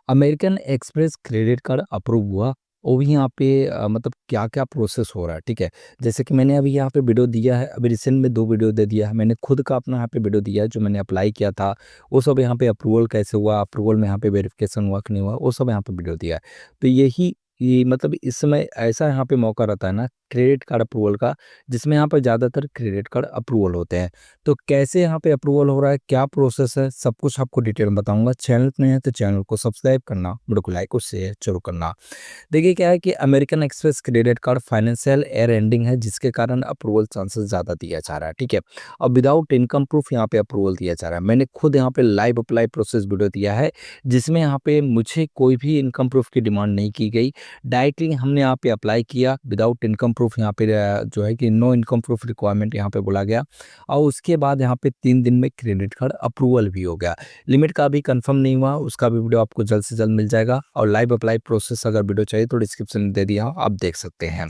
American express credit card approve हुआ। वो भी यहाँ पे मतलब क्या-क्या प्रोसेस हो रहा है, ठीक है? जैसे कि मैंने अभी यहाँ पे वीडियो दिया है, अभी रिसेंट में 2 वीडियो दे दिया है। मैंने खुद का अपना यहाँ पे वीडियो दिया है, जो मैंने अप्लाई किया था, वो सब यहाँ पे अप्रूवल कैसे हुआ, अप्रूवल में यहाँ पे वेरिफिकेशन हुआ कि नहीं हुआ, वो सब यहाँ पे वीडियो दिया है। तो यही ये मतलब इस समय ऐसा यहाँ पे मौका रहता है ना क्रेडिट कार्ड अप्रूवल का, जिसमें यहाँ पर ज़्यादातर क्रेडिट कार्ड अप्रूवल होते हैं। तो कैसे यहाँ पे अप्रूवल हो रहा है, क्या प्रोसेस है, सब कुछ आपको डिटेल में बताऊँगा। चैनल पे नए हैं तो चैनल को सब्सक्राइब करना, वीडियो को लाइक और शेयर ज़रूर करना। देखिए क्या है कि American express credit card financial year ending है, जिसके कारण अप्रूवल चांसेस ज़्यादा दिया जा रहा है, ठीक है? और विदाउट इनकम प्रूफ यहाँ पे अप्रूवल दिया जा रहा है। मैंने खुद यहाँ पे लाइव अप्लाई प्रोसेस वीडियो दिया है, जिसमें यहाँ पे मुझे कोई भी इनकम प्रूफ की डिमांड नहीं की गई। डायरेक्टली हमने यहाँ पे अप्लाई किया विदाउट इनकम प्रूफ, यहाँ पे जो है कि नो इनकम प्रूफ रिक्वायरमेंट यहाँ पे बोला गया, और उसके बाद यहाँ पे 3 दिन में क्रेडिट कार्ड अप्रूवल भी हो गया। लिमिट का भी कंफर्म नहीं हुआ, उसका भी वीडियो आपको जल्द से जल्द मिल जाएगा, और लाइव अप्लाई प्रोसेस अगर वीडियो चाहिए तो डिस्क्रिप्शन में दे दिया हो, आप देख सकते हैं।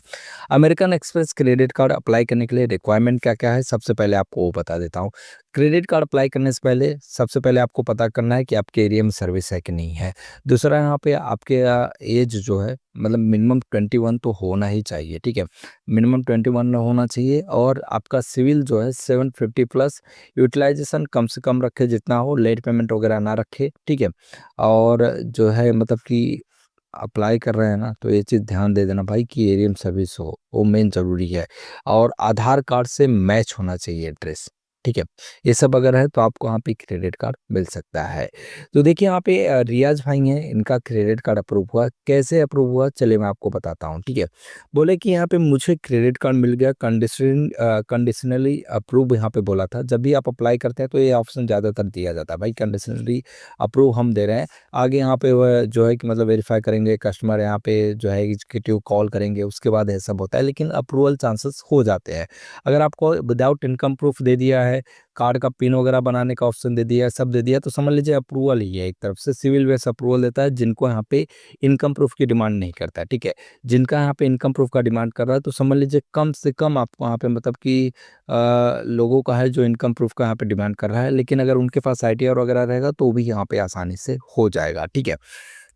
American express credit card apply करने के लिए रिक्वायरमेंट क्या-क्या है, सबसे पहले आपको वो बता देता हूँ। क्रेडिट कार्ड अप्लाई करने से पहले सबसे पहले आपको पता करना है कि आपके एरिया में सर्विस है कि नहीं है। दूसरा यहाँ पे आपके एज जो है मतलब मिनिमम 21 तो होना ही चाहिए, ठीक है? मिनिमम 21 होना चाहिए, और आपका सिविल जो है 750 प्लस, यूटिलाइजेशन कम से कम रखे जितना हो, लेट पेमेंट वगैरह ना रखे, ठीक है? और जो है मतलब कि अप्लाई कर रहे हैं ना, तो ये चीज़ ध्यान दे देना भाई कि एरिया में सर्विस हो, वो मेन ज़रूरी है, और आधार कार्ड से मैच होना चाहिए एड्रेस, ठीक है? ये सब अगर है तो आपको यहाँ पे क्रेडिट कार्ड मिल सकता है। तो देखिए यहाँ पे रियाज़ भाई हैं, इनका क्रेडिट कार्ड अप्रूव हुआ। कैसे अप्रूव हुआ चलिए मैं आपको बताता हूँ, ठीक है? बोले कि यहाँ पे मुझे क्रेडिट कार्ड मिल गया, कंडीशनली अप्रूव यहाँ पे बोला था। जब भी आप अप्लाई करते हैं तो ये ऑप्शन ज़्यादातर दिया जाता है, भाई कंडीशनली अप्रूव हम दे रहे हैं। आगे यहाँ पे वह जो है कि मतलब वेरीफाई करेंगे, कस्टमर यहाँ पे जो है एग्जीक्यूटिव कॉल करेंगे, उसके बाद ये सब होता है, लेकिन अप्रूवल चांसेस हो जाते हैं। अगर आपको विदाउट इनकम प्रूफ दे दिया है, कार्ड का पिन वगैरह बनाने का ऑप्शन दे दिया है, सब दे दिया, तो समझ लीजिए अप्रूवल ही है एक तरफ से। सिविल बेस अप्रूवल देता है जिनको यहाँ पे इनकम प्रूफ की डिमांड नहीं करता है, ठीक है? जिनका यहाँ पे इनकम प्रूफ का डिमांड कर रहा है, तो समझ लीजिए कम से कम आपको यहाँ पे मतलब कि लोगों का है जो इनकम प्रूफ का यहाँ पे डिमांड कर रहा है, लेकिन अगर उनके पास आईटीआर वगैरह रहेगा तो भी यहाँ पे आसानी से हो जाएगा, ठीक है?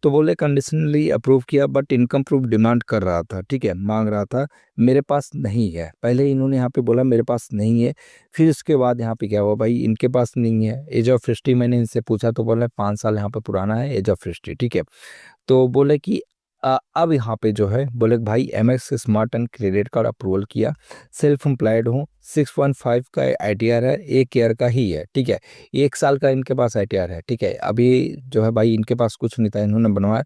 तो बोले कंडीशनली अप्रूव किया, बट इनकम प्रूफ डिमांड कर रहा था, ठीक है? माँग रहा था, मेरे पास नहीं है। पहले इन्होंने यहाँ पे बोला मेरे पास नहीं है, फिर उसके बाद यहाँ पे क्या हुआ भाई इनके पास नहीं है। एज ऑफ हिस्ट्री मैंने इनसे पूछा तो बोला 5 साल यहाँ पे पुराना है एज ऑफ हिस्ट्री, ठीक है? तो बोले कि अब यहाँ पे जो है बोले कि भाई MX smart and credit card approval किया, सेल्फ एम्प्लॉयड हूँ, 6.5 का आईटीआर है, 1 ईयर का ही है, ठीक है? 1 साल का इनके पास आईटीआर है, ठीक है? अभी जो है भाई इनके पास कुछ नहीं था, इन्होंने बनवाया।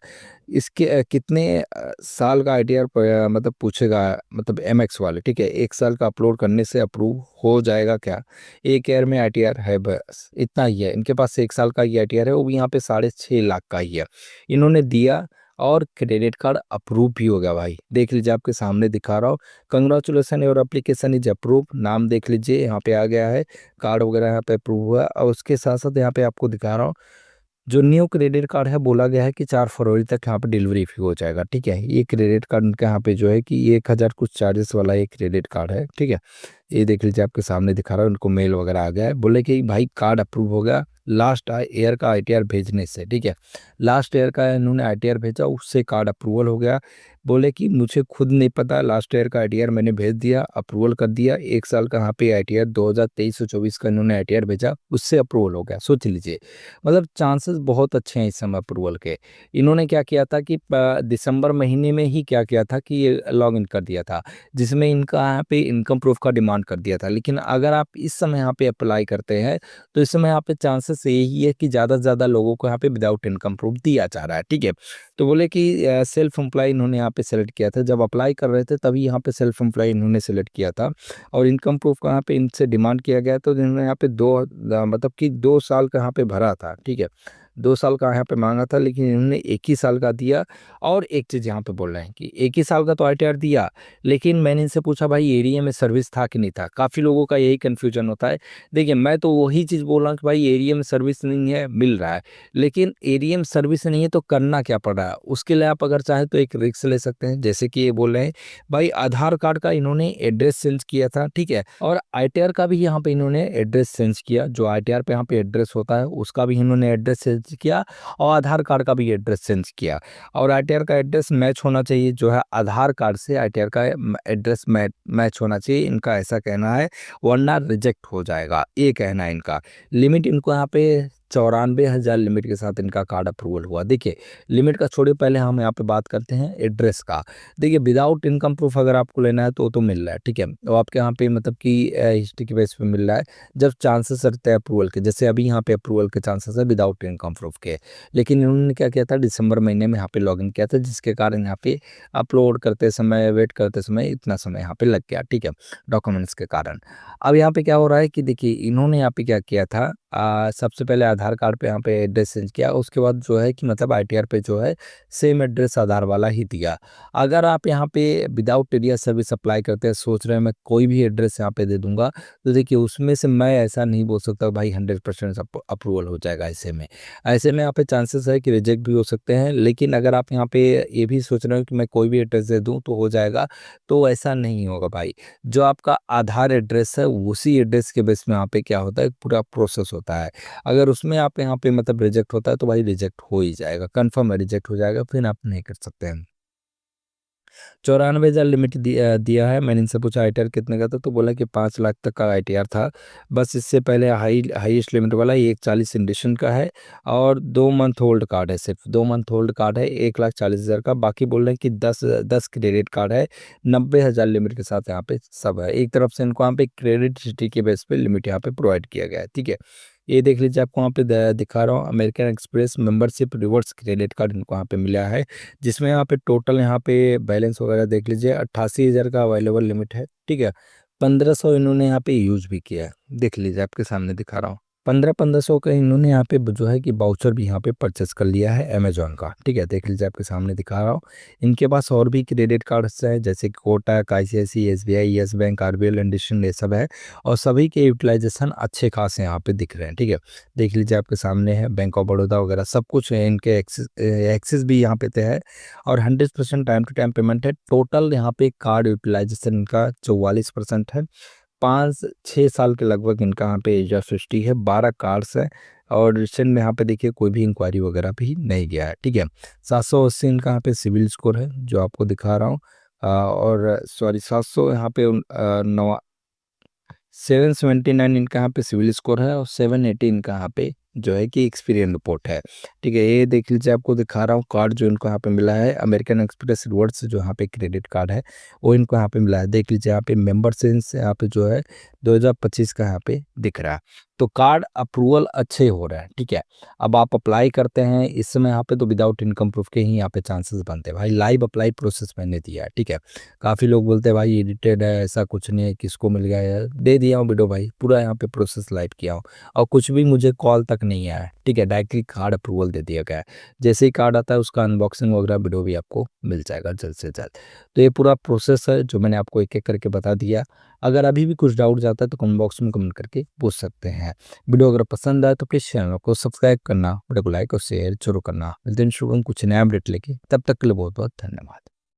इसके कितने साल का आईटीआर मतलब पूछेगा, मतलब एमएक्स वाले, ठीक है? 1 साल का अपलोड करने से अप्रूव हो जाएगा क्या? 1 ईयर में आईटीआर है, बस इतना ही है। इनके पास 1 साल का ही आईटीआर है, वो भी यहाँ पे 6.5 लाख का ही है। इन्होंने दिया और क्रेडिट कार्ड अप्रूव भी हो गया भाई, देख लीजिए आपके सामने दिखा रहा हूँ। Congratulation your application is approve, नाम देख लीजिए यहाँ पे आ गया है, कार्ड वगैरह यहाँ पे अप्रूव हुआ, और उसके साथ साथ यहाँ पे आपको दिखा रहा हूँ जो न्यू क्रेडिट कार्ड है, बोला गया है कि 4 फरवरी तक यहाँ पे डिलीवरी भी हो जाएगा, ठीक है? ये क्रेडिट कार्ड उनका यहाँ पे जो है कि 1000 कुछ चार्जेस वाला ये क्रेडिट कार्ड है, ठीक है? ये देख लीजिए आपके सामने दिखा रहा है, उनको मेल वगैरह आ गया है, बोले कि भाई कार्ड अप्रूव हो गया लास्ट ईयर का आईटीआर भेजने से, ठीक है? लास्ट ईयर का इन्होंने आईटीआर भेजा, उससे कार्ड अप्रूवल हो गया। बोले कि मुझे खुद नहीं पता, लास्ट ईयर का आईटीआर मैंने भेज दिया, अप्रूवल कर दिया। 1 साल का यहाँ पे आईटीआर 2023 से 24 का इन्होंने आईटीआर भेजा, उससे अप्रूवल हो गया। सोच लीजिए, मतलब चांसेस बहुत अच्छे हैं इस समय अप्रूवल के। इन्होंने क्या किया था कि दिसंबर महीने में ही क्या किया था कि ये लॉग इन कर दिया था, जिसमें इनका यहाँ पे इनकम प्रूफ का डिमांड कर दिया था। लेकिन अगर आप इस समय यहाँ पे अप्लाई करते हैं, तो इस समय यहाँ पे चांसेस यही है कि ज़्यादा से ज़्यादा लोगों को यहाँ पे विदाउट इनकम प्रूफ दिया जा रहा है, ठीक है? तो बोले कि सेल्फ एम्प्लॉय इन्होंने यहाँ पे सेलेक्ट किया था, जब अप्लाई कर रहे थे तभी यहाँ पे सेल्फ एम्प्लॉय इन्होंने सेलेक्ट किया था, और इनकम प्रूफ का यहाँ पे इनसे डिमांड किया गया, तो इन्होंने यहाँ पे मतलब कि 2 साल का यहाँ पे भरा था, ठीक है? 2 साल का यहाँ पे मांगा था, लेकिन इन्होंने 1 ही साल का दिया। और एक चीज़ यहाँ पे बोल रहे हैं कि 1 ही साल का तो आईटीआर दिया, लेकिन मैंने इनसे पूछा भाई एरिया में सर्विस था कि नहीं था? काफ़ी लोगों का यही कन्फ्यूजन होता है। देखिए मैं तो वही चीज़ बोल रहा हूँ कि भाई एरिया में सर्विस नहीं है, मिल रहा है, लेकिन एरिया में सर्विस नहीं है तो करना क्या पड़ रहा है? उसके लिए आप अगर चाहें तो एक रिस्क ले सकते हैं, जैसे कि ये बोल रहे हैं भाई आधार कार्ड का इन्होंने एड्रेस चेंज किया था, ठीक है? और आईटीआर का भी यहाँ पे इन्होंने एड्रेस चेंज किया, जो आईटीआर पे यहाँ पे एड्रेस होता है उसका भी इन्होंने एड्रेस चेंज चेंज किया और आधार कार्ड का भी एड्रेस चेंज किया और आईटीआर का एड्रेस मैच होना चाहिए जो है आधार कार्ड से आईटीआर का एड्रेस मैच होना चाहिए, इनका ऐसा कहना है, वरना रिजेक्ट हो जाएगा, ये कहना है इनका। लिमिट इनको यहाँ पे 94,000 लिमिट के साथ इनका कार्ड अप्रूवल हुआ। देखिए लिमिट का छोड़िए, पहले हम यहाँ पे बात करते हैं एड्रेस का। देखिए विदाउट इनकम प्रूफ अगर आपको लेना है तो मिल रहा है, ठीक है, तो आपके यहाँ पे मतलब कि हिस्ट्री के बेस पे मिल रहा है। जब चांसेस रहते हैं अप्रूवल के, जैसे अभी यहाँ पे अप्रूवल के चांसेस है विदाउट इनकम प्रूफ के, लेकिन इन्होंने क्या किया था, दिसंबर महीने में यहाँ पे लॉगिन किया था, जिसके कारण यहाँ पे अपलोड करते समय, वेट करते समय इतना समय यहाँ पे लग गया, ठीक है, डॉक्यूमेंट्स के कारण। अब यहाँ पे क्या हो रहा है कि देखिए इन्होंने यहाँ पे क्या किया था, सबसे पहले आधार कार्ड पे यहाँ पे एड्रेस चेंज किया, उसके बाद जो है कि मतलब आईटीआर पे जो है सेम एड्रेस आधार वाला ही दिया। अगर आप यहाँ पे विदाउट एरिया सर्विस अप्लाई करते हैं, सोच रहे हैं मैं कोई भी एड्रेस यहाँ पे दे दूंगा, तो देखिए उसमें से मैं ऐसा नहीं बोल सकता भाई 100% अप्रूवल हो जाएगा। ऐसे में यहाँ पे चांसेस है कि रिजेक्ट भी हो सकते हैं, लेकिन अगर आप यहाँ पे ये भी सोच रहे हो कि मैं कोई भी एड्रेस दे दूँ तो हो जाएगा, तो ऐसा नहीं होगा भाई। जो आपका आधार एड्रेस है उसी एड्रेस के बेस में यहाँ पे क्या होता है, पूरा प्रोसेस होता है। अगर उसमें आप यहाँ पे मतलब रिजेक्ट होता है तो भाई रिजेक्ट हो ही जाएगा, कन्फर्म है रिजेक्ट हो जाएगा, फिर आप नहीं कर सकते हैं। 94,000 लिमिट दिया है। मैंने इनसे पूछा आईटीआर कितने का था, तो बोला कि 5 लाख तक का आईटीआर था। बस इससे पहले हाईएस्ट लिमिट वाला ये 140 इंडिशन का है और 2 मंथ होल्ड कार्ड है, सिर्फ 2 मंथ होल्ड कार्ड है, 1,40,000 का। बाकी बोल रहे हैं कि 10 क्रेडिट कार्ड है, 90,000 लिमिट के साथ यहाँ पे सब है। एक तरफ से इनको यहाँ पे क्रेडिट हिस्ट्री के बेस पे लिमिट यहाँ पे प्रोवाइड किया गया है, ठीक है। ये देख लीजिए, आपको वहाँ पे दिखा रहा हूँ, American express membership reverse credit card इनको यहाँ पे मिला है, जिसमें यहाँ पे टोटल यहाँ पे बैलेंस वगैरह देख लीजिए, 88,000 का अवेलेबल लिमिट है, ठीक है। 1500 इन्होंने यहाँ पे यूज भी किया है, देख लीजिए आपके सामने दिखा रहा हूँ। 1500 का इन्होंने यहाँ पे जो है कि बाउचर भी यहाँ पे परचेस कर लिया है अमेजोन का, ठीक है, देख लीजिए आपके सामने दिखा रहा हूँ। इनके पास और भी क्रेडिट कार्ड्स हैं, जैसे Kotak, ICICI, SBI, yes bank, RBL, IndusInd, ये सब है, और सभी के यूटिलाइजेशन अच्छे खासे यहाँ पे दिख रहे हैं, ठीक है। देख लीजिए आपके सामने है, बैंक ऑफ बड़ौदा वगैरह सब कुछ है, इनके एक्सेस भी यहाँ पे है, और 100% टाइम टू टाइम पेमेंट है। टोटल यहाँ पे कार्ड यूटिलाइजेशन इनका 44% है। 5-6 साल के लगभग इनका यहाँ पे एज ऑफ 60 है, 12 कार्ड्स है, और रिसेंट में यहाँ पे देखिए कोई भी इंक्वायरी वगैरह भी नहीं गया है, ठीक है। 780 इनका यहाँ पे सिविल स्कोर है, जो आपको दिखा रहा हूँ, और सॉरी 700 यहाँ पे 779 इनका यहाँ पे सिविल स्कोर है, और 780 इनका यहाँ पे जो है कि एक्सपीरियंस रिपोर्ट है, ठीक है। ये देख लीजिए, आपको दिखा रहा हूँ कार्ड जो इनको यहाँ पे मिला है, अमेरिकन एक्सप्रेस रिवॉर्ड्स जो यहाँ पे क्रेडिट कार्ड है वो इनको यहाँ पे मिला है। देख लीजिए यहाँ पे मेंबरशिप यहाँ पे जो है 2025 का यहाँ पे दिख रहा है, तो कार्ड अप्रूवल अच्छे हो रहे हैं, ठीक है। अब आप अप्लाई करते हैं इस समय यहाँ पे, तो विदाउट इनकम प्रूफ के ही यहाँ पे चांसेस बनते हैं भाई। लाइव अप्लाई प्रोसेस मैंने दिया है, ठीक है। काफ़ी लोग बोलते हैं भाई एडिटेड है, ऐसा कुछ नहीं है, किसको मिल गया है, दे दिया हूँ वीडियो भाई, पूरा यहाँ पे प्रोसेस लाइव किया हूँ, और कुछ भी मुझे कॉल तक नहीं आया है, ठीक है। डायरेक्टली कार्ड अप्रूवल दे दिया गया है। जैसे ही कार्ड आता है उसका अनबॉक्सिंग वगैरह वीडियो भी आपको मिल जाएगा जल्द से जल्द। तो ये पूरा प्रोसेस है जो मैंने आपको एक एक करके बता दिया। अगर अभी भी कुछ डाउट जाता है तो कमेंट बॉक्स में कमेंट करके पूछ सकते हैं। वीडियो अगर पसंद आए तो प्लीज़ चैनल को सब्सक्राइब करना, वीडियो को लाइक और शेयर जरूर करना। मिलते हैं शुभ कुछ नया अपडेट लेके, तब तक के लिए बहुत बहुत धन्यवाद।